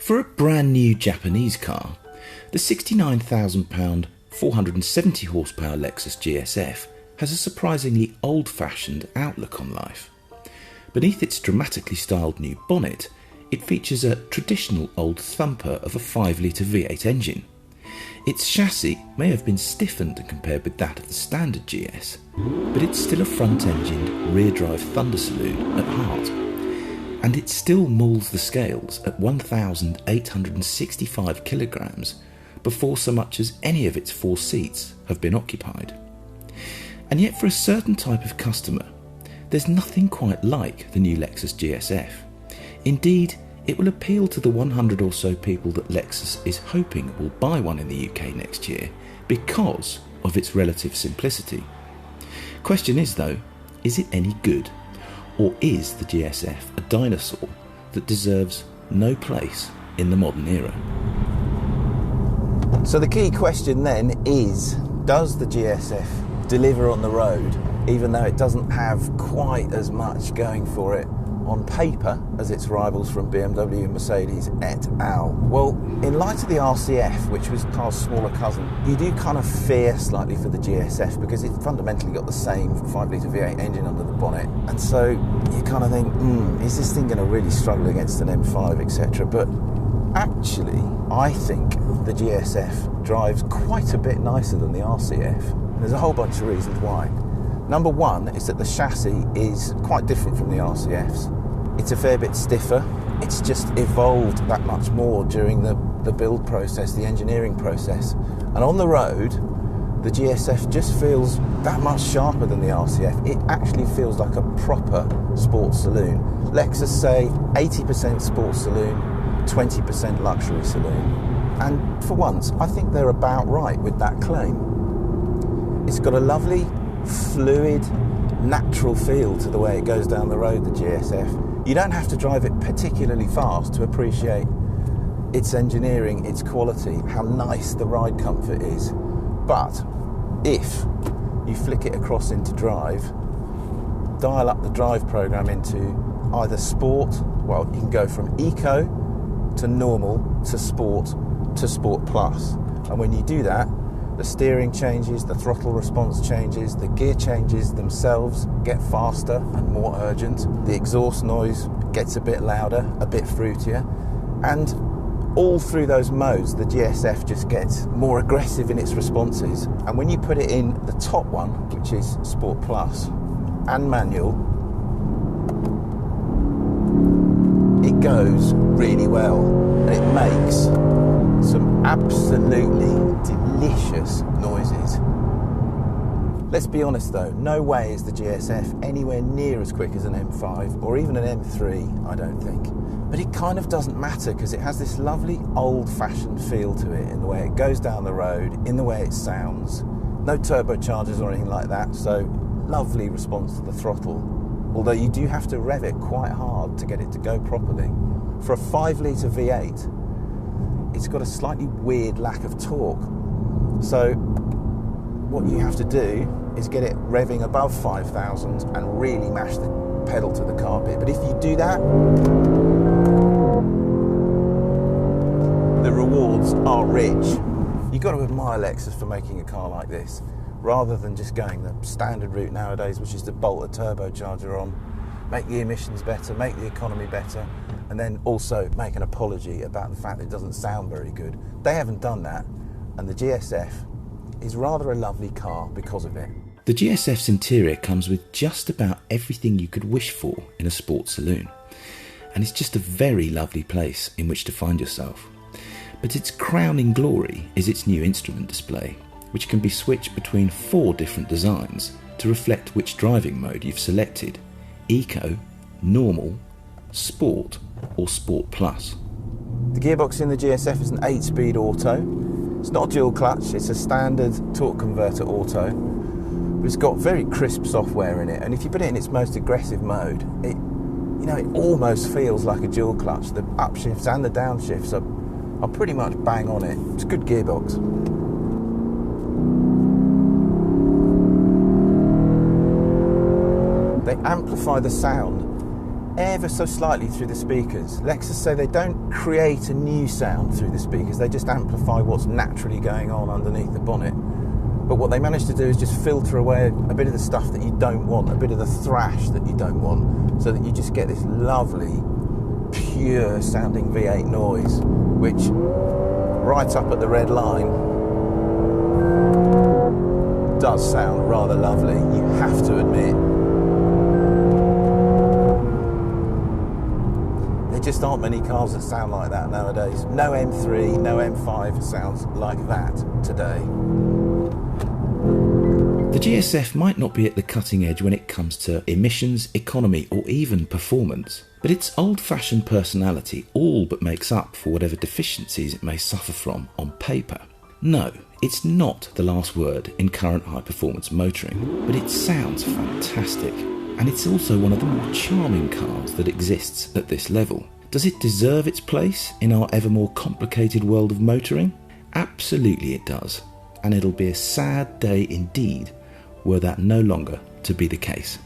For a brand new Japanese car, the £69,000 470 horsepower Lexus GSF has a surprisingly old-fashioned outlook on life. Beneath its dramatically styled new bonnet, it features a traditional old thumper of a 5-litre V8 engine. Its chassis may have been stiffened compared with that of the standard GS, but it's still a front-engined, rear-drive thunder saloon at heart. And it still mauls the scales at 1,865 kilograms before so much as any of its 4 seats have been occupied. And yet for a certain type of customer, there's nothing quite like the new Lexus GSF. Indeed, it will appeal to the 100 or so people that Lexus is hoping will buy one in the UK next year because of its relative simplicity. Question is though, is it any good? Or is the GSF a dinosaur that deserves no place in the modern era? So the key question then is, does the GSF deliver on the road, even though it doesn't have quite as much going for it on paper as its rivals from BMW and Mercedes et al? Well, in light of the RCF, which was the car's smaller cousin, you do kind of fear slightly for the GSF because it's fundamentally got the same 5-litre V8 engine under the bonnet, and so you kind of think, is this thing going to really struggle against an M5, etc.? But actually, I think the GSF drives quite a bit nicer than the RCF. There's a whole bunch of reasons why. Number one is that the chassis is quite different from the RCF's. It's a fair bit stiffer. It's just evolved that much more during the build process, the engineering process. And on the road, the GSF just feels that much sharper than the RCF. It actually feels like a proper sports saloon. Lexus say 80% sports saloon, 20% luxury saloon. And for once, I think they're about right with that claim. It's got a lovely, fluid, natural feel to the way it goes down the road, the GSF. You don't have to drive it particularly fast to appreciate its engineering, its quality, how nice the ride comfort is. But if you flick it across into drive, dial up the drive program into either sport, well, you can go from eco to normal to sport plus. And when you do that, the steering changes, the throttle response changes, the gear changes themselves get faster and more urgent. The exhaust noise gets a bit louder, a bit fruitier. And all through those modes, the GSF just gets more aggressive in its responses. And when you put it in the top one, which is Sport Plus and manual, it goes really well. And it makes some absolutely delicious noises. Let's be honest though, no way is the GSF anywhere near as quick as an M5 or even an M3, I don't think. But it kind of doesn't matter because it has this lovely old-fashioned feel to it in the way it goes down the road, in the way it sounds. No turbochargers or anything like that, so lovely response to the throttle. Although you do have to rev it quite hard to get it to go properly. For a 5-litre V8, it's got a slightly weird lack of torque. So what you have to do is get it revving above 5,000 and really mash the pedal to the carpet. But if you do that, the rewards are rich. You've got to admire Lexus for making a car like this, rather than just going the standard route nowadays, which is to bolt a turbocharger on, make the emissions better, make the economy better, and then also make an apology about the fact that it doesn't sound very good. They haven't done that, and the GSF is rather a lovely car because of it. The GSF's interior comes with just about everything you could wish for in a sports saloon, and it's just a very lovely place in which to find yourself. But its crowning glory is its new instrument display, which can be switched between 4 different designs to reflect which driving mode you've selected: Eco, Normal, Sport or Sport Plus. The gearbox in the GSF is an 8-speed auto. It's not a dual clutch, it's a standard torque converter auto. But it's got very crisp software in it, and if you put it in its most aggressive mode, it almost feels like a dual clutch. The upshifts and the downshifts are pretty much bang on it. It's a good gearbox. They amplify the sound ever so slightly through the speakers. Lexus say they don't create a new sound through the speakers, they just amplify what's naturally going on underneath the bonnet. But what they manage to do is just filter away a bit of the stuff that you don't want, a bit of the thrash that you don't want, so that you just get this lovely, pure sounding V8 noise, which right up at the red line does sound rather lovely, you have to admit. There just aren't many cars that sound like that nowadays. No M3, no M5 sounds like that today. The GSF might not be at the cutting edge when it comes to emissions, economy or even performance, but its old-fashioned personality all but makes up for whatever deficiencies it may suffer from on paper. No, it's not the last word in current high-performance motoring, but it sounds fantastic, and it's also one of the more charming cars that exists at this level. Does it deserve its place in our ever more complicated world of motoring? Absolutely it does, and it'll be a sad day indeed were that no longer to be the case.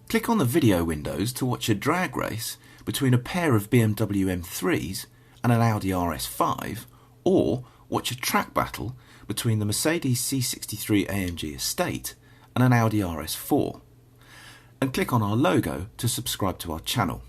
Click on the video windows to watch a drag race between a pair of BMW M3s and an Audi RS5, or watch a track battle between the Mercedes C63 AMG Estate and an Audi RS4. And click on our logo to subscribe to our channel.